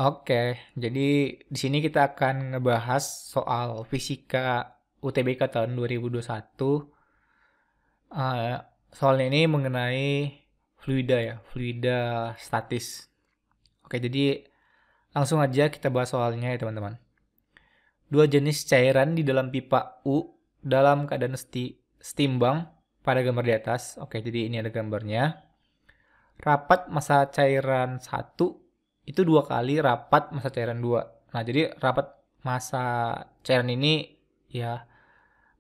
Oke, jadi di sini kita akan ngebahas soal fisika UTBK tahun 2021. Eh, Soalnya ini mengenai fluida ya, fluida statis. Oke, jadi langsung aja kita bahas soalnya ya teman-teman. Dua jenis cairan di dalam pipa U dalam keadaan setimbang pada gambar di atas. Oke, jadi ini ada gambarnya. Rapat massa cairan satu itu dua kali rapat massa cairan 2. Nah, jadi rapat massa cairan ini ya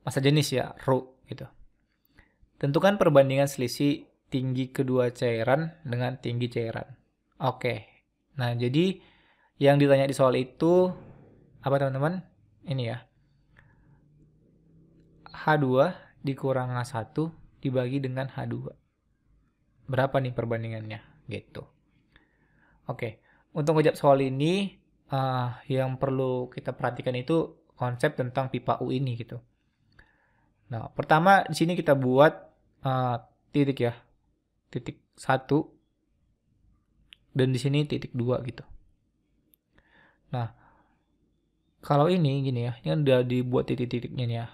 massa jenis ya, Rho gitu. Tentukan perbandingan selisih tinggi kedua cairan dengan tinggi cairan. Oke. Nah, jadi yang ditanya di soal itu apa teman-teman? Ini ya. H2 dikurang H1 dibagi dengan H2. Berapa nih perbandingannya? Gitu. Oke. Untuk menjawab soal ini, yang perlu kita perhatikan itu konsep tentang pipa U ini gitu. Nah, pertama di sini kita buat titik ya. Titik 1 dan di sini titik 2 gitu. Nah, kalau ini gini ya, ini kan udah dibuat titik-titiknya nih ya.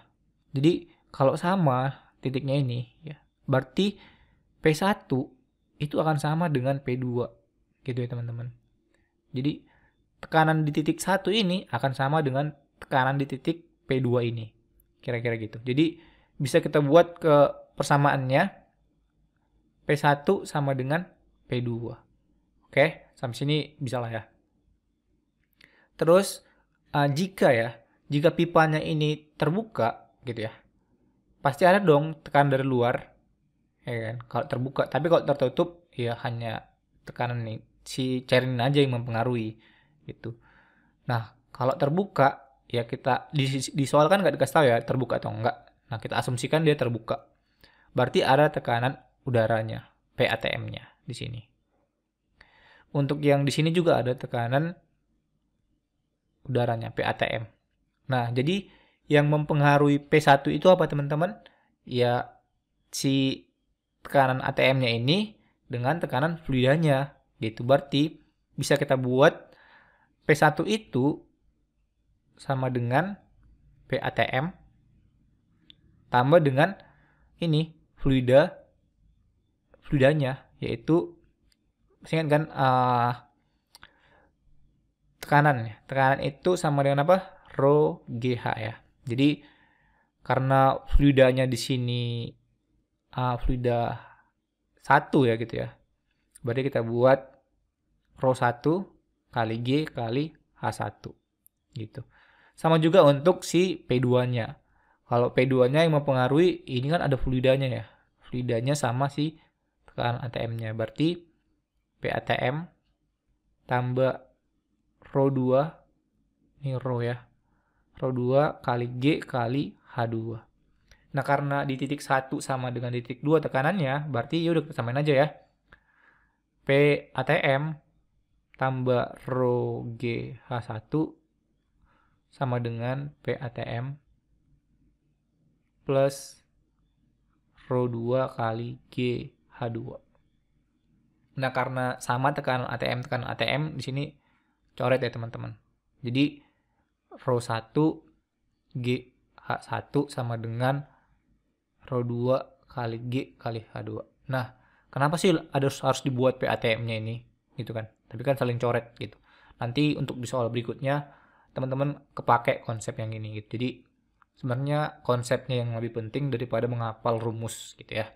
Jadi, kalau sama titiknya ini ya, berarti P1 itu akan sama dengan P2 gitu ya teman-teman. Jadi, tekanan di titik 1 ini akan sama dengan tekanan di titik P2 ini. Kira-kira gitu. Jadi, bisa kita buat ke persamaannya P1 sama dengan P2. Oke, sampai sini bisa lah ya. Terus jika pipanya ini terbuka gitu ya, pasti ada dong tekanan dari luar, ya kan? Kalau terbuka, tapi kalau tertutup ya hanya tekanan nih si cairan aja yang mempengaruhi gitu. Nah, kalau terbuka ya kita di soal kan nggak dikasih tahu ya terbuka atau enggak. Nah, kita asumsikan dia terbuka. Berarti ada tekanan udaranya, PATM-nya di sini. Untuk yang di sini juga ada tekanan udaranya, PATM. Nah, jadi yang mempengaruhi P1 itu apa teman-teman? Ya si tekanan ATM-nya ini dengan tekanan fluidanya. Gitu. Berarti bisa kita buat P1 itu sama dengan PATM tambah dengan ini fluidanya yaitu ingat kan tekanan ya. Tekanan itu sama dengan apa? Rho GH ya. Jadi karena fluidanya di sini fluida 1 ya gitu ya. Berarti kita buat Rho 1 kali G kali H1 gitu. Sama juga untuk si P2-nya. Kalau P2-nya yang mempengaruhi ini kan ada fluidanya ya. Fluidanya sama si tekanan ATM-nya. Berarti PATM tambah Rho 2 ini Rho ya. Rho 2 kali G kali H2. Nah, karena di titik 1 sama dengan di titik 2 tekanannya, berarti ya udah kita samain aja ya. PATM tambah Rho G H1 sama dengan PATM plus Rho 2 kali G H2. Nah, karena sama tekanan ATM di sini coret ya teman-teman. Jadi Rho 1 G H1 sama dengan Rho 2 kali G kali H2. Nah, kenapa sih harus dibuat PATM-nya ini? Gitu kan. Tapi kan saling coret gitu. Nanti untuk di soal berikutnya, teman-teman kepake konsep yang ini gitu. Jadi, sebenarnya konsepnya yang lebih penting daripada menghafal rumus gitu ya.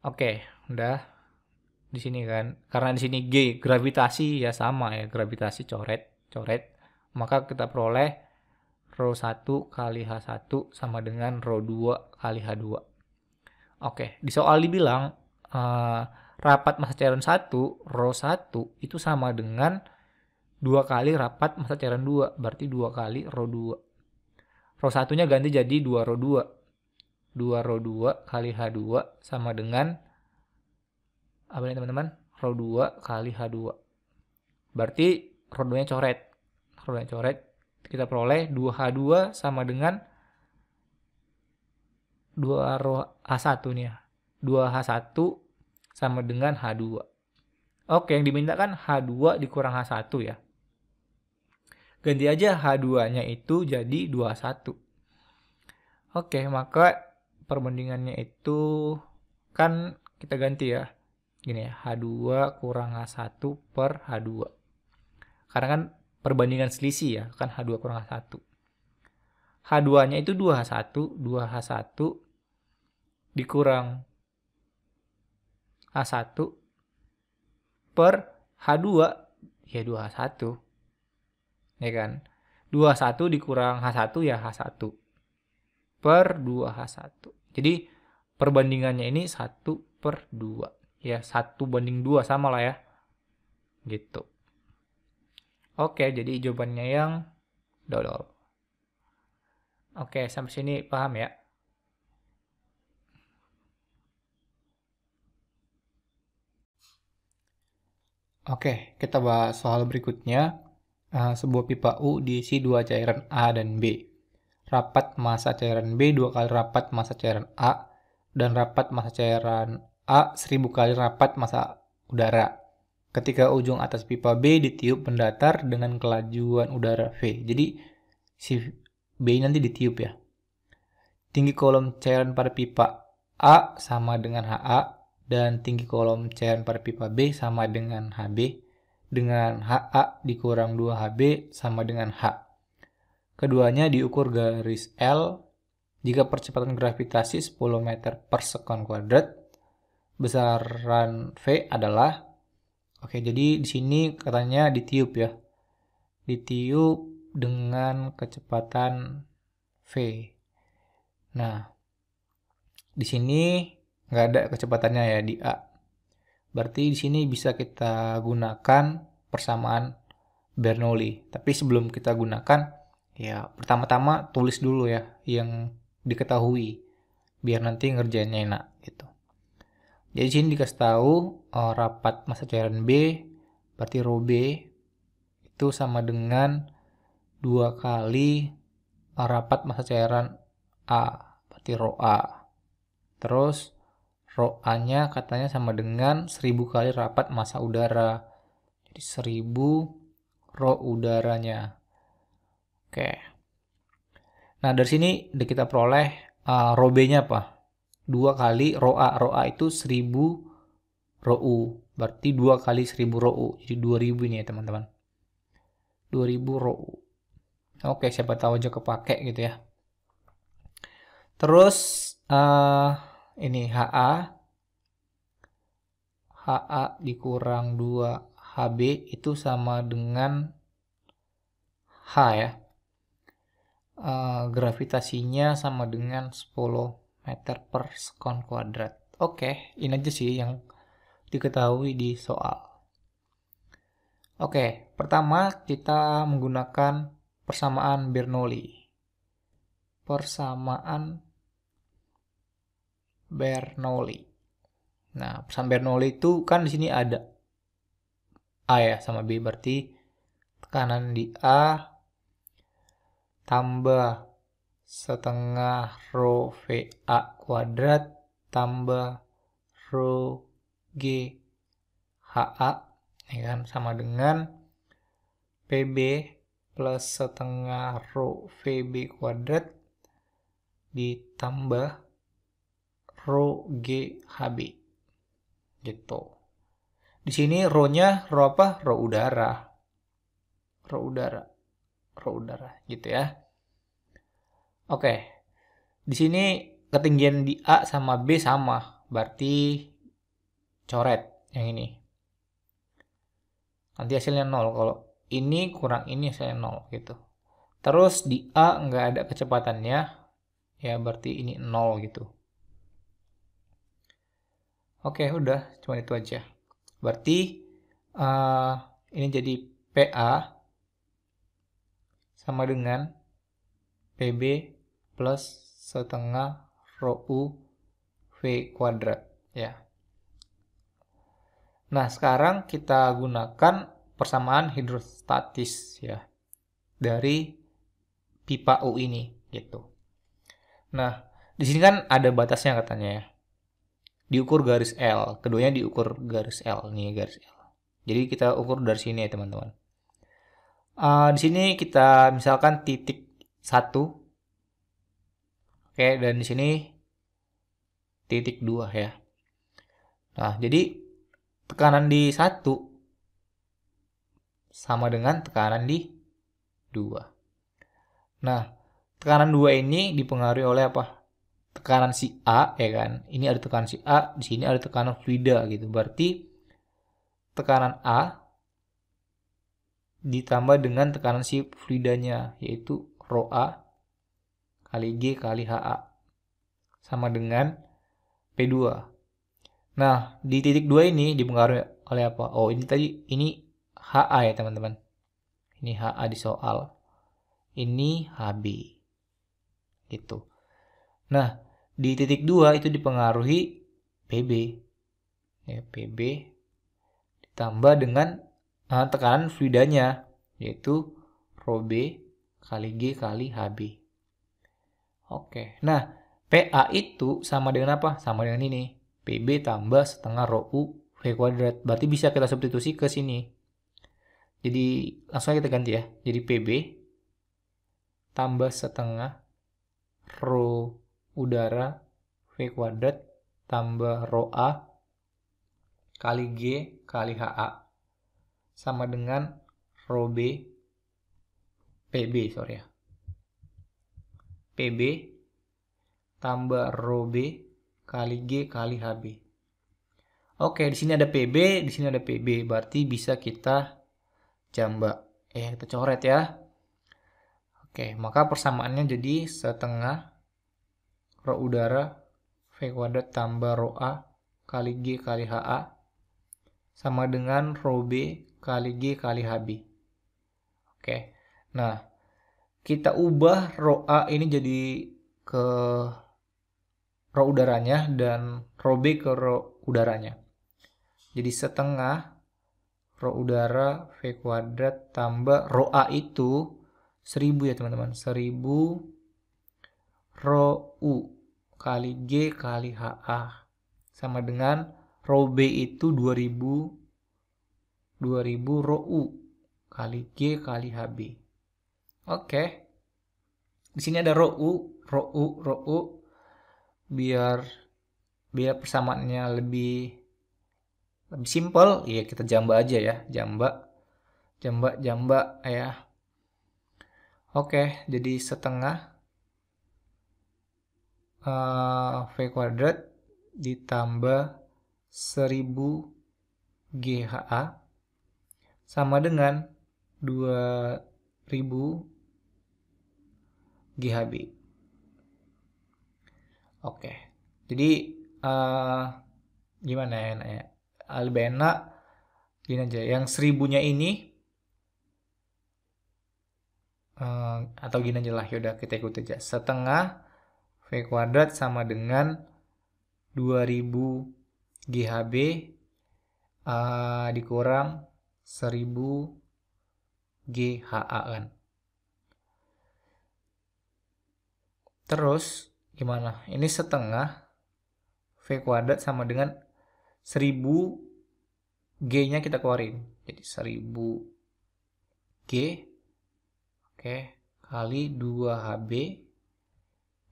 Oke, udah di sini kan. Karena di sini G gravitasi ya sama ya, gravitasi coret. Maka kita peroleh Rho 1 kali H1 sama dengan Rho 2 kali H2. Oke, di soal dibilang rapat massa cairan 1, Rho 1 itu sama dengan 2 kali rapat massa cairan 2, berarti 2 kali Rho 2. Rho 1-nya ganti jadi 2 Rho 2. 2 Rho 2 kali H2 sama dengan apa nih teman-teman? Rho 2 kali H2. Berarti Rho 2-nya coret. Rho 2-nya coret. Kita peroleh 2H2 sama dengan 2 Rho H1 nih ya. 2H1 sama dengan H2. Oke, yang diminta kan H2 dikurang H1 ya. Ganti aja H2-nya itu jadi 21. Oke, maka perbandingannya itu kan kita ganti ya. Gini ya, H2 kurang H1 per H2. Karena kan perbandingan selisih ya, kan H2 kurang H1. H2-nya itu 2H1, 2H1 dikurang H1 per H2, ya 2H1. Ya kan? 2H1 dikurang H1 ya H1 per 2H1. Jadi perbandingannya ini 1 per 2. Ya 1:2 sama lah ya. Gitu. Oke, jadi jawabannya yang dodol. Oke, sampai sini paham ya? Oke, kita bahas soal berikutnya. Sebuah pipa U diisi 2 cairan A dan B. Rapat massa cairan B 2 kali rapat massa cairan A, dan rapat massa cairan A 1000 kali rapat massa udara. Ketika ujung atas pipa B ditiup mendatar dengan kelajuan udara V. Jadi si B nanti ditiup ya. Tinggi kolom cairan pada pipa A sama dengan HA, dan tinggi kolom cairan pada pipa B sama dengan HB, dengan HA dikurang 2HB sama dengan H. Keduanya diukur garis L jika percepatan gravitasi 10 meter per sekon kuadrat. Besaran V adalah, oke, jadi di sini katanya ditiup ya. Ditiup dengan kecepatan V. Nah, di sini nggak ada kecepatannya ya di A. Berarti di sini bisa kita gunakan persamaan Bernoulli. Tapi sebelum kita gunakan, ya pertama-tama tulis dulu ya yang diketahui biar nanti ngerjainnya enak gitu. Jadi di sini dikasih tahu rapat massa cairan B, berarti rho B itu sama dengan 2 kali rapat massa cairan A, berarti rho A. Terus rho A-nya katanya sama dengan 1000 kali rapat massa udara. Jadi 1000 rho udaranya. Oke. Nah, dari sini udah kita peroleh rho B-nya apa? 2 kali rho A. Rho A itu 1000 rho U. Berarti 2 kali 1000 rho U. Jadi 2000 ini ya teman-teman. 2000 rho U. Oke, siapa tahu aja kepake gitu ya. Terus ini HA dikurang 2 HB itu sama dengan H ya. Gravitasinya sama dengan 10 meter per sekon kuadrat. Oke, ini aja sih yang diketahui di soal. Oke, pertama kita menggunakan persamaan Bernoulli. Persamaan Bernoulli. Nah, persamaan Bernoulli itu kan di sini ada A ya sama B, berarti tekanan di A tambah setengah rho VA kuadrat tambah rho G HA ya kan, sama dengan PB plus setengah rho VB kuadrat ditambah rho G HB gitu. Di sini rho-nya rho apa? Rho udara. Rho udara gitu ya. Oke. Di sini ketinggian di A sama B sama, berarti coret yang ini. Nanti hasilnya 0. Kalau ini kurang ini hasilnya 0 gitu. Terus di A nggak ada kecepatannya, ya berarti ini 0 gitu. Oke, udah, cuma itu aja. Berarti ini jadi PA sama dengan PB plus setengah rho U V kuadrat ya. Nah, sekarang kita gunakan persamaan hidrostatis ya dari pipa U ini gitu. Nah, di sini kan ada batasnya katanya ya. Diukur garis L, keduanya diukur garis L nih, garis L. Jadi kita ukur dari sini ya teman-teman. Di sini kita misalkan titik 1. Oke, dan di sini titik 2 ya. Nah, jadi tekanan di 1 sama dengan tekanan di 2. Nah, tekanan 2 ini dipengaruhi oleh apa? Tekanan si A, ya kan? Ini ada tekanan si A, di sini ada tekanan fluida gitu. Berarti tekanan A ditambah dengan tekanan si fluidanya, yaitu Rho A kali G kali HA. Sama dengan P2. Nah, di titik 2 ini dipengaruhi oleh apa? Oh, ini HA ya, teman-teman. Ini HA di soal. Ini HB. Gitu. Nah, di titik 2 itu dipengaruhi PB. Ya, PB ditambah dengan tekanan fluidanya, yaitu Rho B kali G kali HB. Oke. Nah, PA itu sama dengan apa? Sama dengan ini. PB tambah setengah Rho U V kuadrat. Berarti bisa kita substitusi ke sini. Jadi langsung aja kita ganti ya. Jadi PB tambah setengah Rho udara V kuadrat tambah Rho A kali G kali HA sama dengan Rho B PB sorry ya. PB tambah Rho B kali G kali HB. Oke, di sini ada PB, di sini ada PB. Berarti bisa kita jambak. Kita coret ya. Oke, maka persamaannya jadi setengah Rho udara V kuadrat tambah Rho A kali G kali HA sama dengan Rho B kali G kali HB. Oke, nah kita ubah Rho A ini jadi ke Rho udaranya dan Rho B ke Rho udaranya. Jadi setengah Rho udara V kuadrat tambah Rho A itu 1000 ya teman-teman. 1000 Rho U kali G kali HA sama dengan Rho B itu 2000 Rho U kali G kali HB. Oke. Di sini ada Rho U biar persamaannya lebih simpel, ya kita jambak aja ya, jambak ya. Oke, jadi setengah V kuadrat ditambah 1000 GHA sama dengan 2000 GHB. Oke, jadi gimana ya? Lebih enak gini aja, yang 1000-nya ini atau gini aja lah, yaudah kita ikut aja. Setengah V kuadrat sama dengan 2000 GHB dikurang 1000 GHA kan. Terus gimana? Ini setengah V kuadrat sama dengan 1000 G-nya kita keluarin. Jadi 1000 G kali 2HB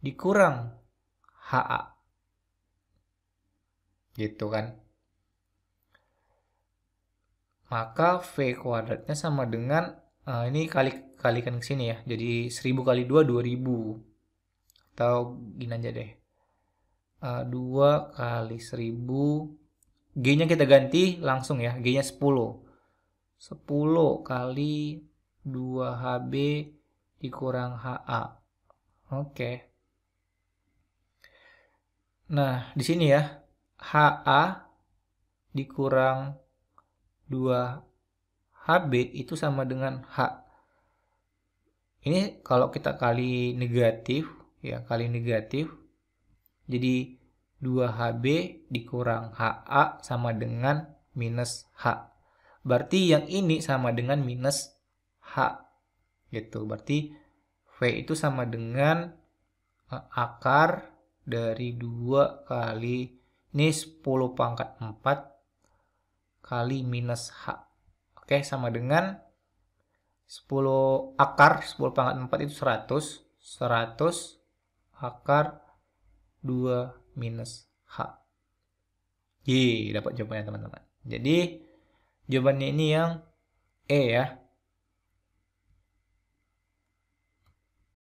dikurang HA. Gitu kan. Maka V kuadratnya sama dengan ini kalikan ke sini ya. Jadi 1000 kali 2 2000. Atau gini aja deh. 2 kali 1000. G-nya kita ganti langsung ya. G-nya 10. 10 kali 2HB dikurang HA. Oke. Nah, di sini ya. HA dikurang 2HB itu sama dengan H. Ini kalau kita kali negatif, ya kali negatif. Jadi 2HB dikurang HA sama dengan minus H. Berarti yang ini sama dengan minus H. Gitu. Berarti V itu sama dengan akar dari 2 kali, ini 10 pangkat 4 kali minus H. Oke, sama dengan 10 akar 10 pangkat 4 itu 100. 100 akar 2 minus H. Dapat jawabannya teman-teman. Jadi jawabannya ini yang E ya.